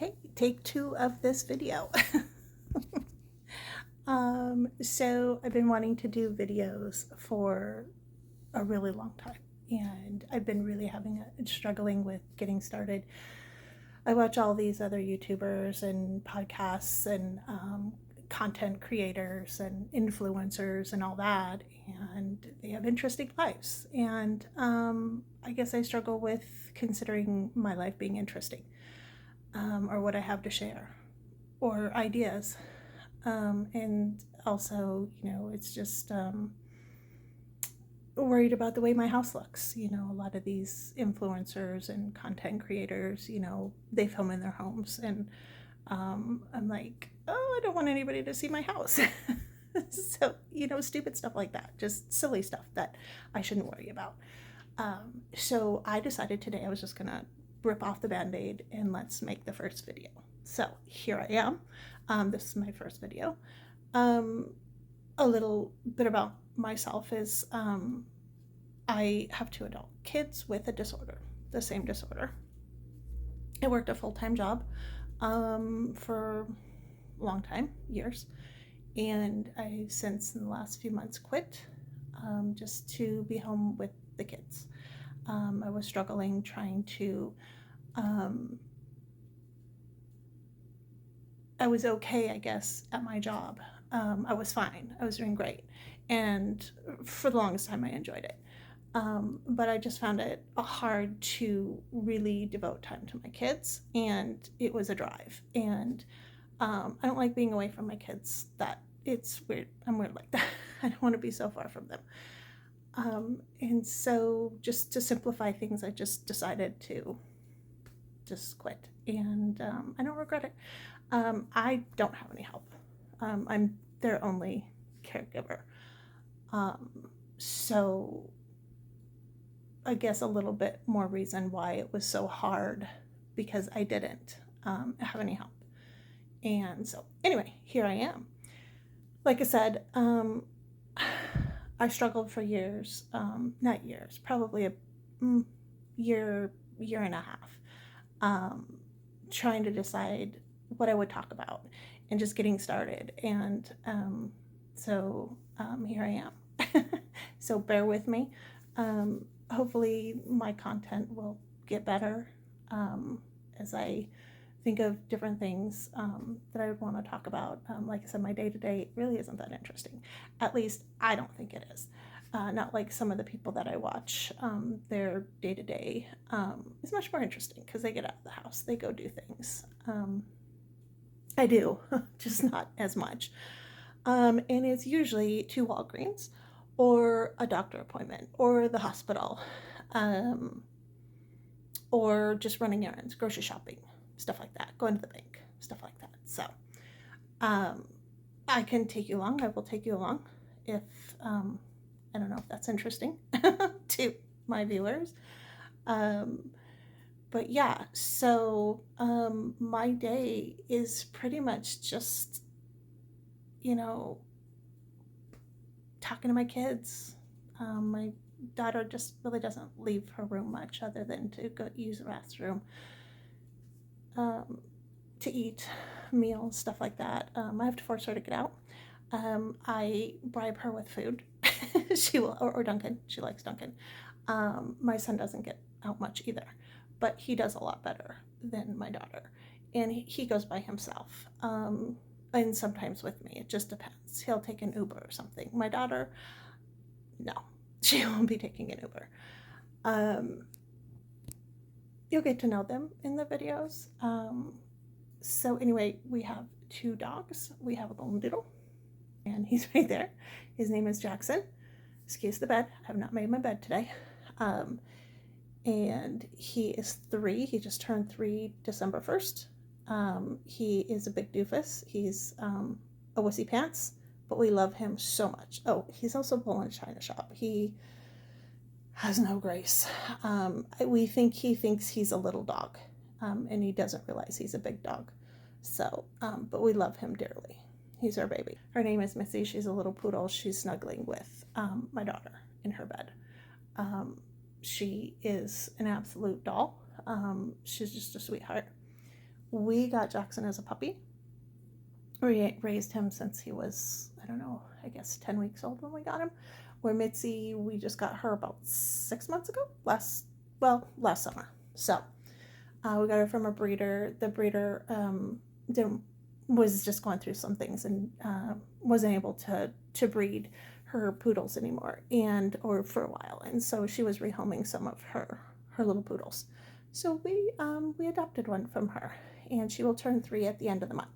Okay, take 2 of this video. So I've been wanting to do videos for a really long time, and I've been really struggling with getting started. I watch all these other YouTubers and podcasts and content creators and influencers and all that, and they have interesting lives. And I guess I struggle with considering my life being interesting, or what I have to share, or ideas. And also, it's just worried about the way my house looks. A lot of these influencers and content creators, they film in their homes, and I'm like, oh, I don't want anybody to see my house. So, stupid stuff like that, just silly stuff that I shouldn't worry about. So I decided today I was just gonna rip off the band-aid and let's make the first video. So here I am. This is my first video. A little bit about myself is I have 2 adult kids with a disorder, the same disorder. I worked a full-time job for a long time, years, and I since in the last few months quit just to be home with the kids. I was struggling trying to I was okay, I guess, at my job. I was fine. I was doing great. And for the longest time, I enjoyed it. But I just found it hard to really devote time to my kids. And it was a drive. And I don't like being away from my kids. It's weird. I'm weird like that. I don't want to be so far from them. And so just to simplify things, I just decided to just quit. And I don't regret it. I don't have any help. I'm their only caregiver. So I guess a little bit more reason why it was so hard, because I didn't have any help. And so anyway, here I am. Like I said, I struggled for years, not years, probably a year and a half, trying to decide what I would talk about and just getting started. And so here I am. So bear with me. Hopefully my content will get better as I think of different things that I would want to talk about. Like I said, my day-to-day really isn't that interesting. At least I don't think it is. Not like some of the people that I watch. Their day-to-day is much more interesting because they get out of the house. They go do things. I do, just not as much. And it's usually to Walgreens or a doctor appointment or the hospital, or just running errands, grocery shopping, stuff like that, going to the bank, stuff like that. So I can take you along. I will take you along if, I don't know if that's interesting to my viewers. But yeah, so my day is pretty much just, talking to my kids. My daughter just really doesn't leave her room much other than to go use the restroom, to eat meals, stuff like that. I have to force her to get out. I bribe her with food. She will, or Dunkin'. She likes Dunkin'. My son doesn't get out much either, but he does a lot better than my daughter. And he goes by himself. And sometimes with me. It just depends. He'll take an Uber or something. My daughter, no, she won't be taking an Uber. You'll get to know them in the videos. So anyway, we have 2 dogs. We have a golden doodle, and he's right there. His name is Jackson. Excuse the bed. I have not made my bed today. And he is 3. He just turned 3 December 1st. He is a big doofus. He's a wussy pants, but we love him so much. Oh, he's also bull in a china shop. He has no grace. We think he thinks he's a little dog, and he doesn't realize he's a big dog. So, but we love him dearly. He's our baby. Her name is Missy. She's a little poodle. She's snuggling with my daughter in her bed. She is an absolute doll. She's just a sweetheart. we got Jackson as a puppy. We raised him since he was, I don't know, I guess 10 weeks old when we got him. Where Mitzi, we just got her about 6 months ago, last summer. So we got her from a breeder. The breeder was just going through some things and wasn't able to breed her poodles anymore, or for a while, and so she was rehoming some of her little poodles. So we adopted one from her, and she will turn 3 at the end of the month.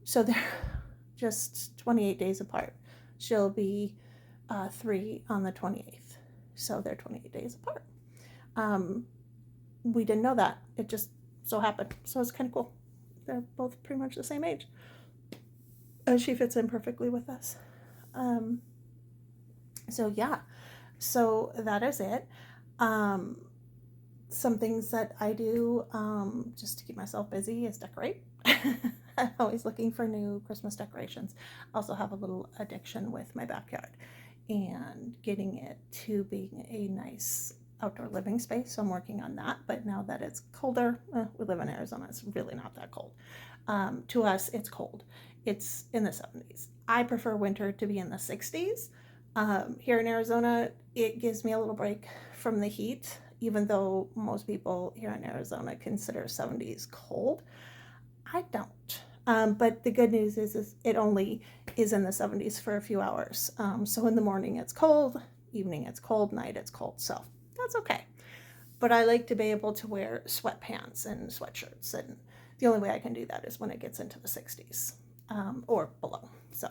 So they're just 28 days apart. She'll be 3 on the 28th, so they're 28 days apart. We didn't know that. It just so happened. So it's kind of cool. They're both pretty much the same age. She fits in perfectly with us. So yeah, so that is it. Some things that I do just to keep myself busy is decorate. I'm always looking for new Christmas decorations. I also have a little addiction with my backyard and getting it to being a nice outdoor living space. So I'm working on that. But now that it's colder, we live in Arizona, it's really not that cold. To us, it's cold. It's in the 70s. I prefer winter to be in the 60s. Here in Arizona, it gives me a little break from the heat, even though most people here in Arizona consider 70s cold. I don't. But the good news is it only is in the 70s for a few hours. So in the morning it's cold, evening it's cold, night it's cold. So that's okay. But I like to be able to wear sweatpants and sweatshirts, and the only way I can do that is when it gets into the 60s or below. So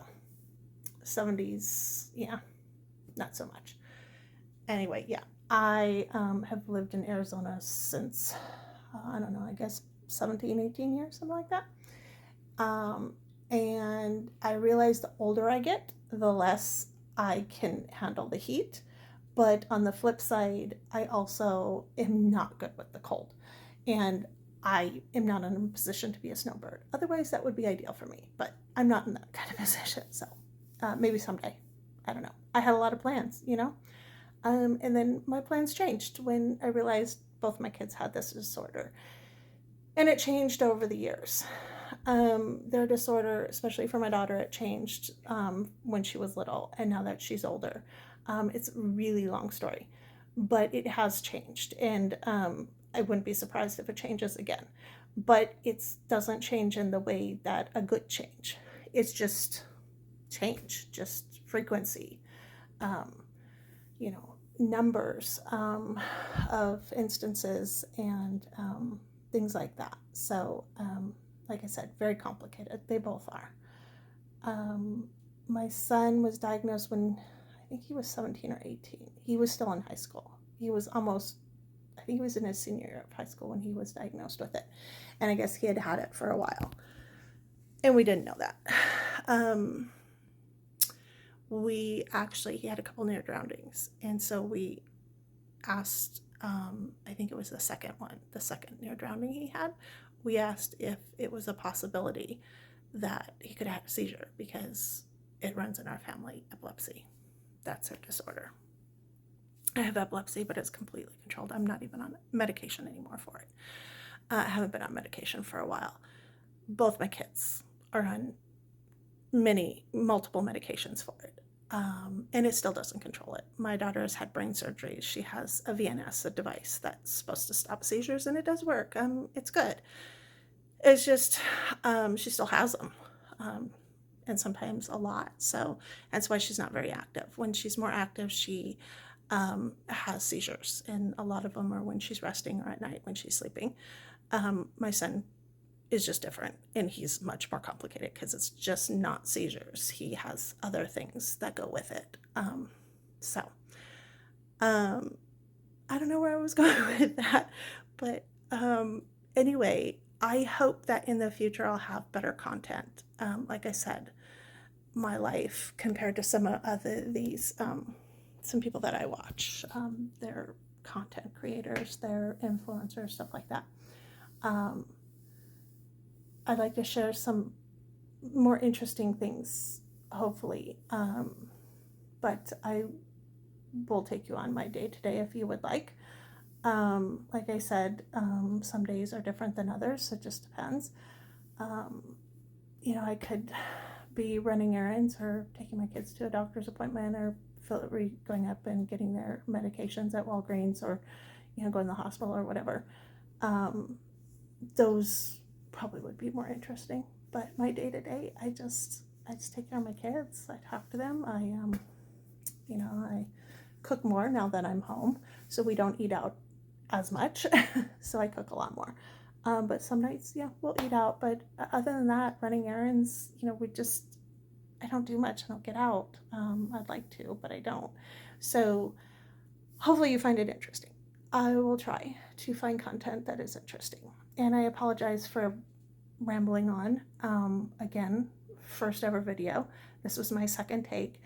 70s, yeah, not so much. Anyway, yeah, I have lived in Arizona since, I don't know, I guess 17, 18 years, something like that. And I realize the older I get, the less I can handle the heat. But on the flip side, I also am not good with the cold. And I am not in a position to be a snowbird. Otherwise, that would be ideal for me. But I'm not in that kind of position. So maybe someday. I don't know. I had a lot of plans, you know? And then my plans changed when I realized both my kids had this disorder. And it changed over the years. Their disorder, especially for my daughter, it changed when she was little, and now that she's older. It's a really long story, but it has changed, and I wouldn't be surprised if it changes again. But it doesn't change in the way that a good change. It's just change, just frequency, numbers of instances and things like that. So, like I said, very complicated. They both are. My son was diagnosed when I think he was 17 or 18. He was still in high school. He was I think he was in his senior year of high school when he was diagnosed with it. And I guess he had had it for a while. And we didn't know that. He had a couple near drownings. And so we asked, I think it was the second near drowning he had. We asked if it was a possibility that he could have a seizure because it runs in our family, epilepsy. That's her disorder. I have epilepsy, but it's completely controlled. I'm not even on medication anymore for it. I haven't been on medication for a while. Both my kids are on multiple medications for it. And it still doesn't control it. My daughter has had brain surgery. She has a VNS, a device that's supposed to stop seizures, and it does work. It's good. It's just she still has them, and sometimes a lot. So that's why she's not very active. When she's more active, she has seizures, and a lot of them are when she's resting or at night when she's sleeping. My son is just different, and he's much more complicated because it's just not seizures. He has other things that go with it. I don't know where I was going with that, but anyway, I hope that in the future I'll have better content. Like I said, my life compared to some some people that I watch, they're content creators, they're influencers, stuff like that. I'd like to share some more interesting things, hopefully, but I will take you on my day-to-day if you would like. Like I said, some days are different than others, so it just depends. I could be running errands or taking my kids to a doctor's appointment or going up and getting their medications at Walgreens or, going to the hospital or whatever. Those probably would be more interesting. But my day to day, I just take care of my kids. I talk to them. I cook more now that I'm home, so we don't eat out as much. So I cook a lot more. But some nights, yeah, we'll eat out. But other than that, running errands, I don't do much. I don't get out. I'd like to, but I don't. So hopefully you find it interesting. I will try to find content that is interesting. And I apologize for rambling on. Again, first ever video. This was my second take.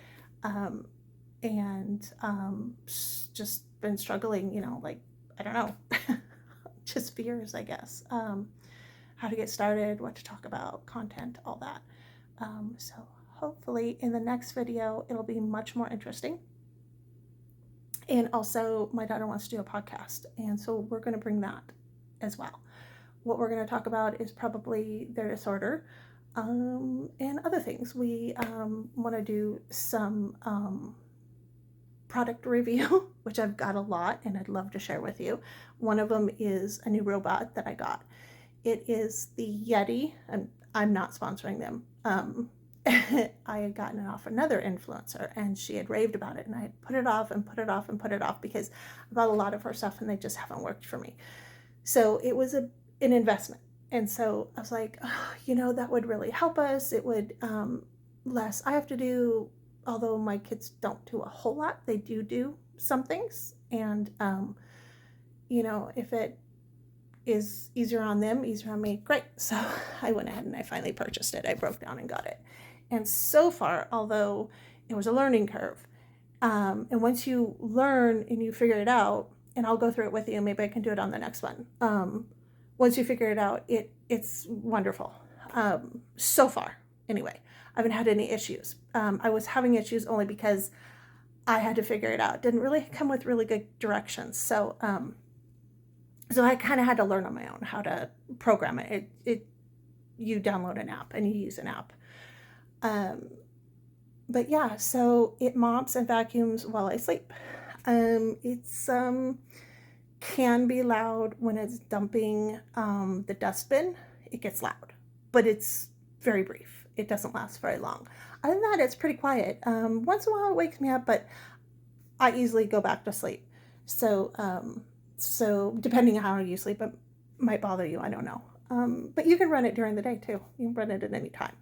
Just been struggling, I don't know, just fears, I guess. How to get started, what to talk about, content, all that. So hopefully in the next video, it'll be much more interesting. And also my daughter wants to do a podcast. And so we're going to bring that as well. What we're going to talk about is probably their disorder, and other things. We want to do some product review, which I've got a lot and I'd love to share with you. One of them is a new robot that I got. It is the Yeti, and I'm not sponsoring them. I had gotten it off another influencer and she had raved about it, and I had put it off and put it off and put it off because I bought a lot of her stuff and they just haven't worked for me. So it was an investment. And so I was like, that would really help us. It would, less I have to do. Although my kids don't do a whole lot, they do some things. And, if it is easier on them, easier on me, great. So I went ahead and I finally purchased it. I broke down and got it. And so far, although it was a learning curve, and once you learn and you figure it out, and I'll go through it with you, maybe I can do it on the next one. Once you figure it out, it's wonderful. So far, anyway. I haven't had any issues. I was having issues only because I had to figure it out. It didn't really come with really good directions. So I kind of had to learn on my own how to program it. You download an app and you use an app. But yeah, so it mops and vacuums while I sleep. It's can be loud when it's dumping the dustbin. It gets loud, but it's very brief. It doesn't last very long. Other than that, it's pretty quiet. Once in a while it wakes me up, but I easily go back to sleep. So depending on how you sleep, it might bother you. I don't know. But you can run it during the day too. You can run it at any time.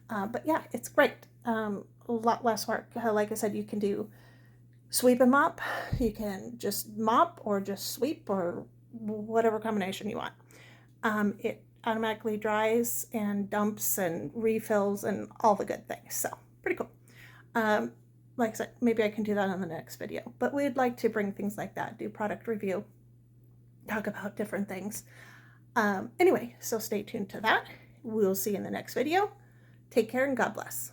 But yeah, it's great. A lot less work. Like I said, you can do sweep and mop. You can just mop or just sweep or whatever combination you want. It automatically dries and dumps and refills and all the good things. So pretty cool. Like I said, maybe I can do that on the next video, but we'd like to bring things like that, do product review, talk about different things. Anyway, so stay tuned to that. We'll see you in the next video. Take care and God bless.